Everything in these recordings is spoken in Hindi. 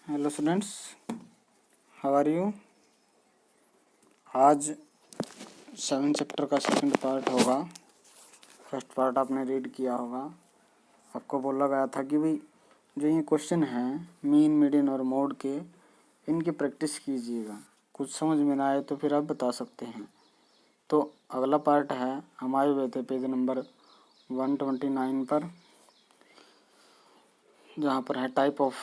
Hello students, how are you. आज 7 चैप्टर का सेकंड पार्ट होगा। फर्स्ट पार्ट आपने रीड किया होगा। आपको बोला गया था कि भाई जो ये क्वेश्चन हैं मीन, मीडियन और मोड के, इनकी प्रैक्टिस कीजिएगा। कुछ समझ में ना आए तो फिर आप बता सकते हैं। तो अगला पार्ट है, हम आए हुए थे पेज नंबर 129 पर, जहाँ पर है टाइप ऑफ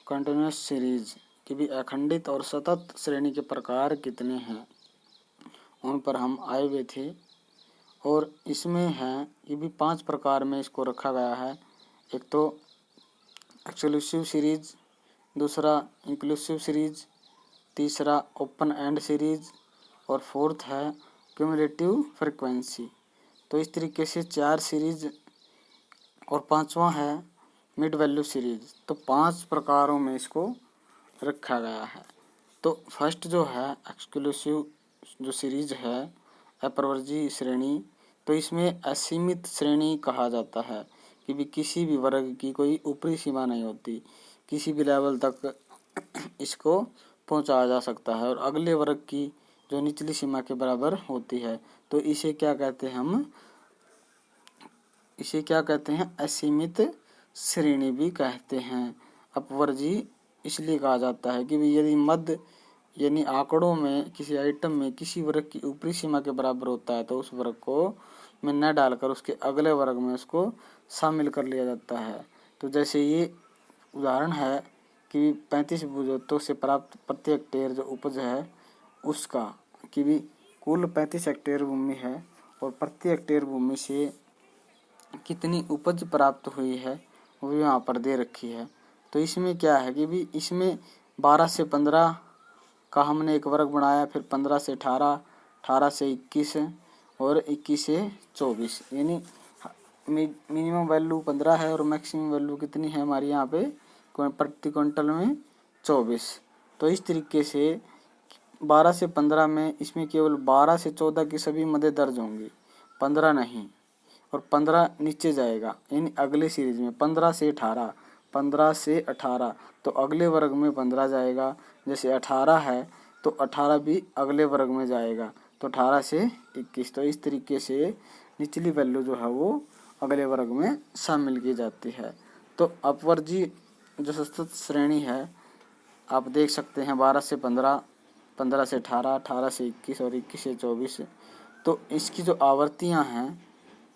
कंटिन्यूस सीरीज कि भी अखंडित और सतत श्रेणी के प्रकार कितने हैं, उन पर हम आए हुए थे। और इसमें है ये भी 5 प्रकार में इसको रखा गया है। एक तो एक्सक्लूसिव सीरीज, दूसरा इंक्लूसिव सीरीज, तीसरा ओपन एंड सीरीज और फोर्थ है क्यूमुलेटिव फ्रीक्वेंसी। तो इस तरीके से 4 सीरीज और पांचवा है मिड वैल्यू सीरीज। तो 5 प्रकारों में इसको रखा गया है। तो फर्स्ट जो है एक्सक्लूसिव जो सीरीज है, अपवर्जीय श्रेणी, तो इसमें असीमित श्रेणी कहा जाता है कि भी किसी भी वर्ग की कोई ऊपरी सीमा नहीं होती, किसी भी लेवल तक इसको पहुंचाया जा सकता है और अगले वर्ग की जो निचली सीमा के बराबर होती है। तो इसे क्या कहते हैं हम, इसे क्या कहते हैं, असीमित श्रेणी भी कहते हैं। अपवर्जीय इसलिए कहा जाता है कि यदि मध्य यानी आंकड़ों में किसी आइटम में किसी वर्ग की ऊपरी सीमा के बराबर होता है तो उस वर्ग को में न डालकर उसके अगले वर्ग में उसको शामिल कर लिया जाता है। तो जैसे ये उदाहरण है कि 35 भूजोतों से प्राप्त प्रति हेक्टेयर जो उपज है उसका, कि भी कुल 35 हेक्टेयर भूमि है और प्रति हेक्टेयर भूमि से कितनी उपज प्राप्त हुई है वो यहाँ पर दे रखी है। तो इसमें क्या है कि भी इसमें 12 से 15 का हमने एक वर्ग बनाया, फिर 15 से 18, 18 से 21 और 21 से 24, यानी मिनिमम वैल्यू 15 है और मैक्सिमम वैल्यू कितनी है हमारी यहाँ पे प्रति क्विंटल में 24। तो इस तरीके से 12 से 15 में इसमें केवल 12 से 14 की सभी मदें दर्ज होंगी, 15 नहीं, और 15 नीचे जाएगा। यानी अगले सीरीज में 15 से 18, 15 से 18 तो अगले वर्ग में 15 जाएगा। जैसे 18 है तो 18 भी अगले वर्ग में जाएगा, तो 18 से 21। तो इस तरीके से निचली वैल्यू जो है वो अगले वर्ग में शामिल की जाती है। तो अपवर्जीय जो सतत श्रेणी है आप देख सकते हैं 12 से 15, 15 से 18, 18 से 21 और 21 से 24। तो इसकी जो आवृत्तियां हैं,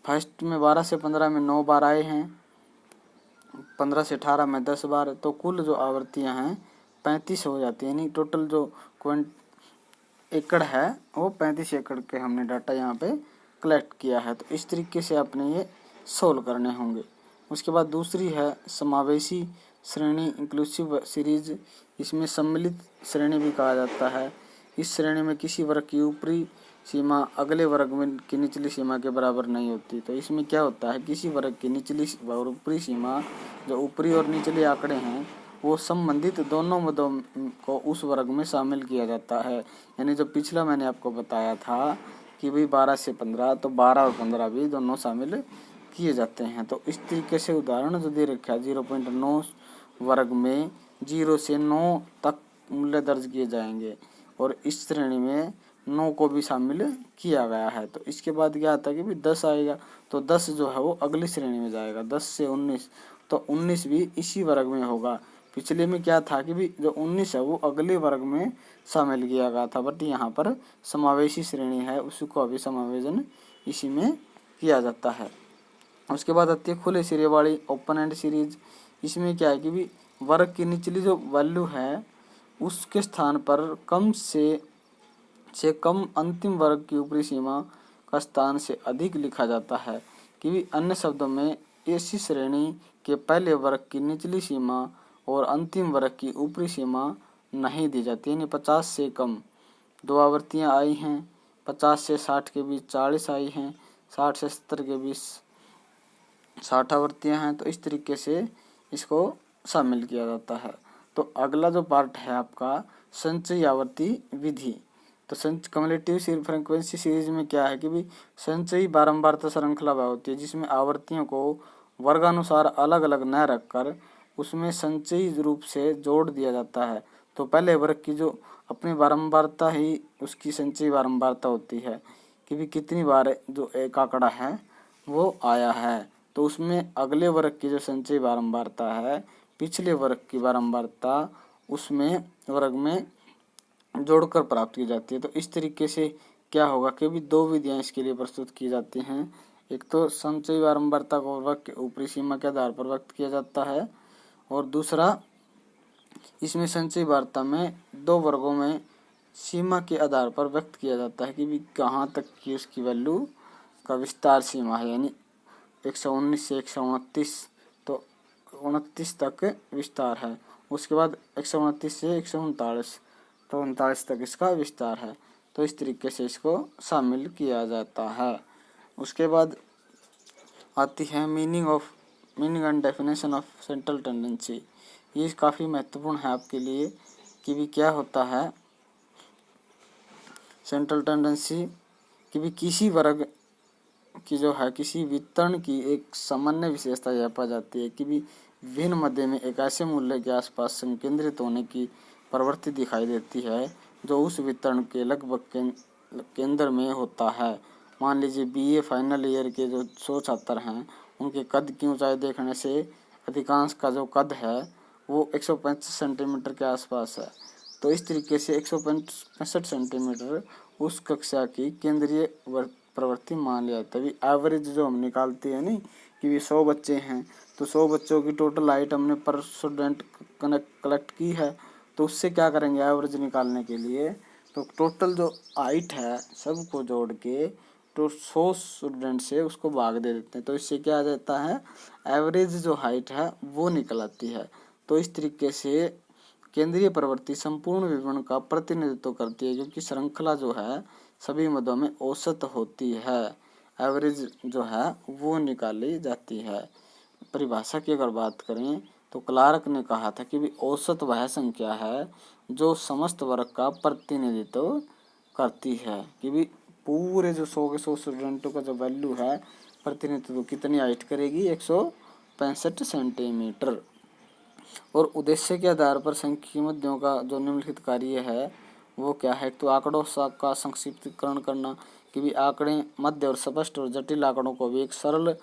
फर्स्ट में 12 से 15 में 9 बार आए हैं, 15 से 18 में 10 बार, तो कुल जो आवृत्तियां हैं 35 हो जाती है। यानी टोटल जो एकड़ है वो 35 एकड़ के हमने डाटा यहाँ पे कलेक्ट किया है। तो इस तरीके से आपने ये सोल्व करने होंगे। उसके बाद दूसरी है समावेशी श्रेणी, इंक्लूसिव सीरीज। इसमें सम्मिलित श्रेणी भी कहा जाता है। इस श्रेणी में किसी वर्ग की ऊपरी सीमा अगले वर्ग में की निचली सीमा के बराबर नहीं होती। तो इसमें क्या होता है, किसी वर्ग की निचली और ऊपरी सीमा, जो ऊपरी और निचले आंकड़े हैं वो संबंधित दोनों मदों को उस वर्ग में शामिल किया जाता है। यानी जो पिछला मैंने आपको बताया था कि भाई 12 से 15, तो 12 और 15 भी दोनों शामिल किए जाते हैं। तो इस तरीके से उदाहरण जो दे रखा है 0.9 वर्ग में 0 से 9 तक मूल्य दर्ज किए जाएंगे और इस श्रेणी में 9 को भी शामिल किया गया है। तो इसके बाद क्या आता है कि भी 10 आएगा, तो 10 जो है वो अगली श्रेणी में जाएगा। 10 से 19, तो 19 भी इसी वर्ग में होगा। पिछले में क्या था कि भी जो 19 है वो अगले वर्ग में शामिल किया गया था, बट यहाँ पर समावेशी श्रेणी है उसको अभी समावेशन इसी में किया जाता है। उसके बाद आती है खुले सिरे वाली ओपन एंड सीरीज। इसमें क्या है कि भी वर्ग की निचली जो वैल्यू है उसके स्थान पर कम से कम अंतिम वर्ग की ऊपरी सीमा का स्थान से अधिक लिखा जाता है। कि भी अन्य शब्दों में ऐसी श्रेणी के पहले वर्ग की निचली सीमा और अंतिम वर्ग की ऊपरी सीमा नहीं दी जाती। यानी 50 से कम 2 आवृत्तियाँ आई हैं, 50 से 60 के बीच 40 आई हैं, 60 से 70 के बीच 60 आवृत्तियाँ हैं। तो इस तरीके से इसको शामिल किया जाता है। तो अगला जो पार्ट है आपका संचयी आवर्ती विधि। तो क्युमुलेटिव फ्रीक्वेंसी सीरीज में क्या है कि भी संचयी बारंबारता श्रृंखला होती है जिसमें आवृत्तियों को वर्गानुसार अलग अलग न रखकर उसमें संचयी रूप से जोड़ दिया जाता है। तो पहले वर्ग की जो अपनी बारंबारता ही उसकी संचयी बारंबारता होती है कि भी कितनी बार जो एक आंकड़ा है वो आया है। तो उसमें अगले वर्ग की जो संचयी बारंबारता है पिछले वर्ग की बारंबारता उसमें वर्ग में जोड़कर प्राप्त की जाती है। तो इस तरीके से क्या होगा कि भी दो विधियां इसके लिए प्रस्तुत की जाती हैं। एक तो संचयी बारंबारता को वर्ग के ऊपरी सीमा के आधार पर व्यक्त किया जाता है और दूसरा इसमें संचयी वार्ता में दो वर्गों में सीमा के आधार पर व्यक्त किया जाता है कि भी कहाँ तक की उसकी वैल्यू का विस्तार सीमा है, यानी 119 से 129, तो 29 तक विस्तार है। उसके बाद 129 से 139, तो 39 तक इसका विस्तार है। तो इस तरीके से इसको शामिल किया जाता है। उसके बाद आती है meaning and definition of central tendency. ये काफ़ी महत्वपूर्ण है आपके लिए कि भी क्या होता है सेंट्रल टेंडेंसी, कि भी किसी वर्ग की जो है किसी वितरण की एक सामान्य विशेषता यह पाई जाती है कि भी विभिन्न मध्य में एक ऐसे मूल्य के आसपास संकेंद्रित होने की प्रवृत्ति दिखाई देती है जो उस वितरण के लगभग केंद्र में होता है। मान लीजिए बीए फाइनल ईयर के जो 100 छात्र हैं उनके कद की ऊंचाई देखने से अधिकांश का जो कद है वो 165 सेंटीमीटर के आसपास है। तो इस तरीके से 165 सेंटीमीटर उस कक्षा की केंद्रीय प्रवृत्ति मान लिया। तभी एवरेज जो हम निकालते हैं नहीं कि भी 100 बच्चे हैं तो 100 बच्चों की टोटल हाइट हमने पर स्टूडेंट कलेक्ट की है, तो उससे क्या करेंगे एवरेज निकालने के लिए, तो टोटल जो हाइट है सबको जोड़ के तो 100 स्टूडेंट से उसको भाग दे देते हैं। तो इससे क्या आ जाता है एवरेज जो हाइट है वो निकल आती है। तो इस तरीके से केंद्रीय प्रवृत्ति संपूर्ण विवरण का प्रतिनिधित्व करती है क्योंकि श्रृंखला जो है सभी मदों में औसत होती है, एवरेज जो है वो निकाली जाती है। परिभाषा की अगर बात करें तो क्लार्क ने कहा था कि भी औसत वह संख्या है जो समस्त वर्ग का प्रतिनिधित्व करती है कि भी पूरे जो 100 के 100 स्टूडेंटों का जो वैल्यू है प्रतिनिधित्व कितनी हाइट करेगी 165 सेंटीमीटर। और उद्देश्य के आधार पर सांख्यिकी मध्यों का जो निम्नलिखित कार्य है वो क्या है, तो आंकड़ों का संक्षिप्तीकरण करना कि भी आंकड़े मध्य और स्पष्ट और जटिल आंकड़ों को भी एक सरल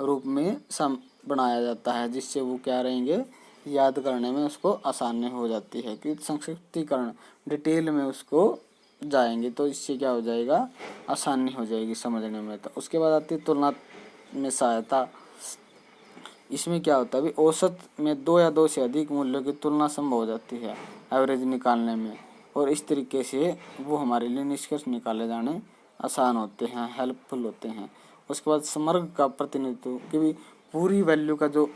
रूप में बनाया जाता है जिससे वो क्या रहेंगे याद करने में उसको आसानी हो जाती है कि संक्षिप्तीकरण डिटेल में उसको जाएंगे तो इससे क्या हो जाएगा आसानी हो जाएगी समझने में। तो उसके बाद आती है तुलना में सहायता। इसमें क्या होता है औसत में 2 या 2 से अधिक मूल्यों की तुलना संभव हो जाती है एवरेज निकालने में, और इस तरीके से वो हमारे लिए निष्कर्ष निकाले जाने आसान होते हैं, हेल्पफुल होते हैं। उसके बाद समग्र का प्रतिनिधित्व कि भी पूरी वैल्यू का जो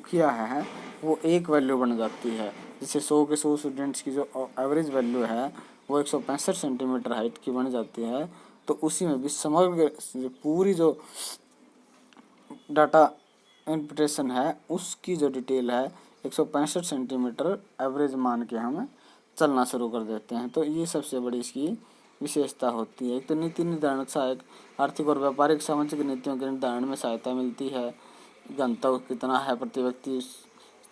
किया है वो एक वैल्यू बन जाती है। जैसे 100 के 100 स्टूडेंट्स की जो एवरेज वैल्यू है वो 165 सेंटीमीटर हाइट की बन जाती है। तो उसी में भी समग्र पूरी जो डाटा इंटरप्रिटेशन है उसकी जो डिटेल है 165 सेंटीमीटर एवरेज मान के हम चलना शुरू कर देते हैं। तो ये सबसे बड़ी इसकी विशेषता होती है। एक तो नीति निर्धारण सहायक आर्थिक और व्यापारिक सामाजिक नीतियों के निर्धारण में सहायता मिलती है, घनत्व कितना है प्रति व्यक्ति,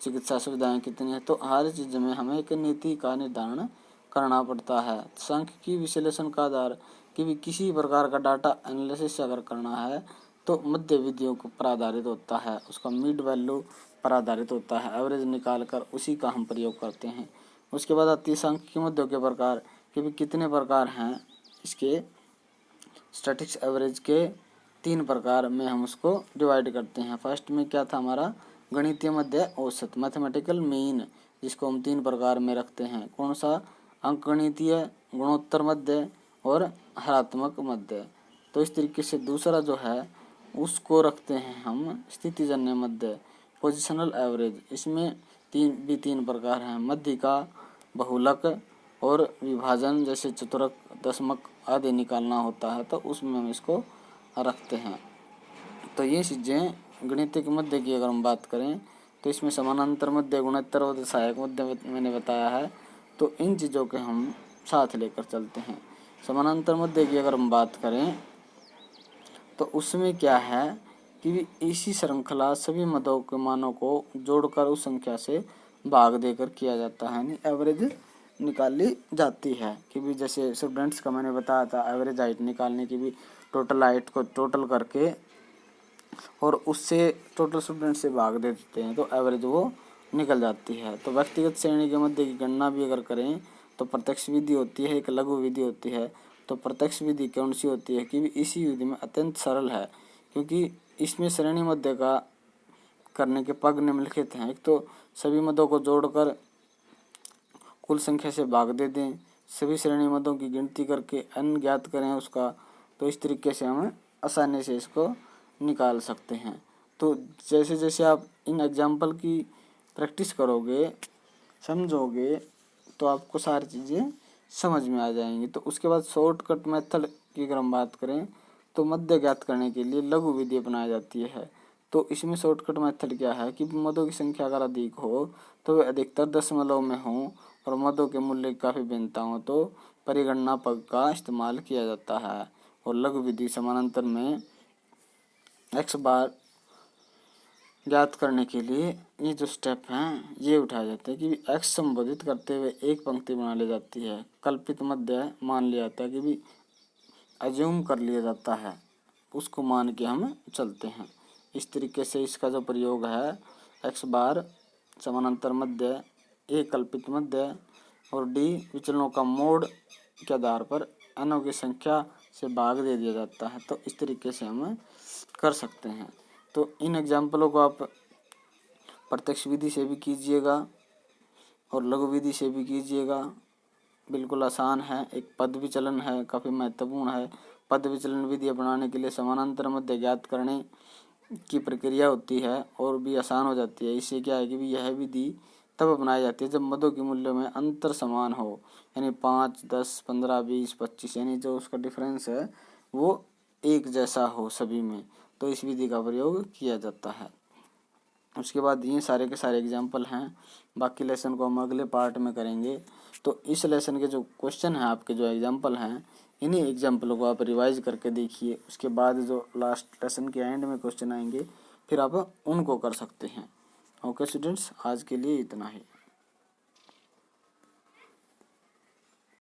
चिकित्सा सुविधाएं कितनी है, तो हर चीज़ में हमें एक नीति का निर्धारण करना पड़ता है। सांख्यिकी विश्लेषण का आधार कि भी किसी प्रकार का डाटा एनालिसिस अगर करना है तो मध्य विधियों पर आधारित होता है, उसका मिड वैल्यू पर आधारित होता है, एवरेज निकाल कर उसी का हम प्रयोग करते हैं। उसके बाद आती है सांख्यिकी मध्यों के प्रकार कि भी कितने प्रकार हैं इसके, स्टैटिस्टिक्स एवरेज के 3 प्रकार में हम उसको डिवाइड करते हैं। फर्स्ट में क्या था हमारा गणितीय मध्य औसत मैथमेटिकल मीन, जिसको हम 3 प्रकार में रखते हैं। कौन सा, अंकगणितीय, गुणोत्तर मध्य और हरात्मक मध्य। तो इस तरीके से दूसरा जो है उसको रखते हैं हम स्थितिजन्य मध्य, पोजिशनल एवरेज। इसमें 3 प्रकार हैं, मध्यिका, बहुलक और विभाजन, जैसे चतुरक, दशमक आदि निकालना होता है तो उसमें हम इसको रखते हैं। तो ये चीज़ें गणितिक मध्य की अगर हम बात करें तो इसमें समानांतर मध्य, गुणोत्तर और सहायक मध्य मैंने बताया है। तो इन चीज़ों के हम साथ लेकर चलते हैं। समानांतर मध्य की अगर हम बात करें तो उसमें क्या है कि भी इसी श्रृंखला सभी मदों के मानों को जोड़कर उस संख्या से भाग देकर किया जाता है, यानी एवरेज निकाली जाती है। कि भी जैसे स्टूडेंट्स का मैंने बताया था एवरेज हाइट निकालने की भी टोटल हाइट को टोटल करके और उससे टोटल स्टूडेंट से भाग दे देते हैं तो एवरेज वो निकल जाती है। तो व्यक्तिगत श्रेणी के मध्य की गणना भी अगर करें तो प्रत्यक्ष विधि होती है, एक लघु विधि होती है। तो प्रत्यक्ष विधि कौन सी होती है कि इसी विधि में अत्यंत सरल है, क्योंकि इसमें श्रेणी मध्य का करने के पग निम्नलिखित हैं। एक तो सभी मदों को जोड़कर कुल संख्या से भाग दे दें, सभी श्रेणी मदों की गिनती करके n ज्ञात करें उसका। तो इस तरीके से हम आसानी से इसको निकाल सकते हैं। तो जैसे जैसे आप इन एग्जाम्पल की प्रैक्टिस करोगे, समझोगे, तो आपको सारी चीज़ें समझ में आ जाएंगी। तो उसके बाद शॉर्टकट मेथड की अगर हम बात करें तो मध्य ज्ञात करने के लिए लघु विधि अपनाई जाती है। तो इसमें शॉर्टकट मेथड क्या है कि मदों की संख्या अगर अधिक हो तो वे अधिकतर दशमलव में हों और मदों के मूल्य की काफ़ी भिन्नता हो तो परिगणना पग का इस्तेमाल किया जाता है। और लघु विधि समानांतर में x बार ज्ञात करने के लिए ये जो स्टेप हैं ये उठाए जाते हैं कि x संबोधित करते हुए एक पंक्ति बना ली जाती है। कल्पित मध्य मान लिया जाता है कि भी अज्यूम कर लिया जाता है, उसको मान के हम चलते हैं। इस तरीके से इसका जो प्रयोग है x बार समानांतर मध्य, a कल्पित मध्य और d विचलनों का मोड के आधार पर nों की संख्या से भाग दे दिया जाता है। तो इस तरीके से हम कर सकते हैं। तो इन एग्जाम्पलों को आप प्रत्यक्ष विधि से भी कीजिएगा और लघु विधि से भी कीजिएगा, बिल्कुल आसान है। एक पद विचलन है, काफ़ी महत्वपूर्ण है। पद विचलन विधि अपनाने के लिए समानांतर मध्य ज्ञात करने की प्रक्रिया होती है और भी आसान हो जाती है। इससे क्या है कि भी यह विधि तब अपनाई जाती है जब मदों के मूल्यों में अंतर समान हो, यानी 5, 10, 15, 20, 25, यानी जो उसका डिफरेंस है वो एक जैसा हो सभी में। तो इस विधि का प्रयोग किया जाता है। उसके बाद ये सारे के सारे एग्जाम्पल हैं, बाकी लेसन को हम अगले पार्ट में करेंगे। तो इस लेसन के जो क्वेश्चन हैं, आपके जो एग्जाम्पल हैं, इन्हीं एग्जाम्पलों को आप रिवाइज करके देखिए। उसके बाद जो लास्ट लेसन के एंड में क्वेश्चन आएंगे फिर आप उनको कर सकते हैं। ओके स्टूडेंट्स, आज के लिए इतना ही।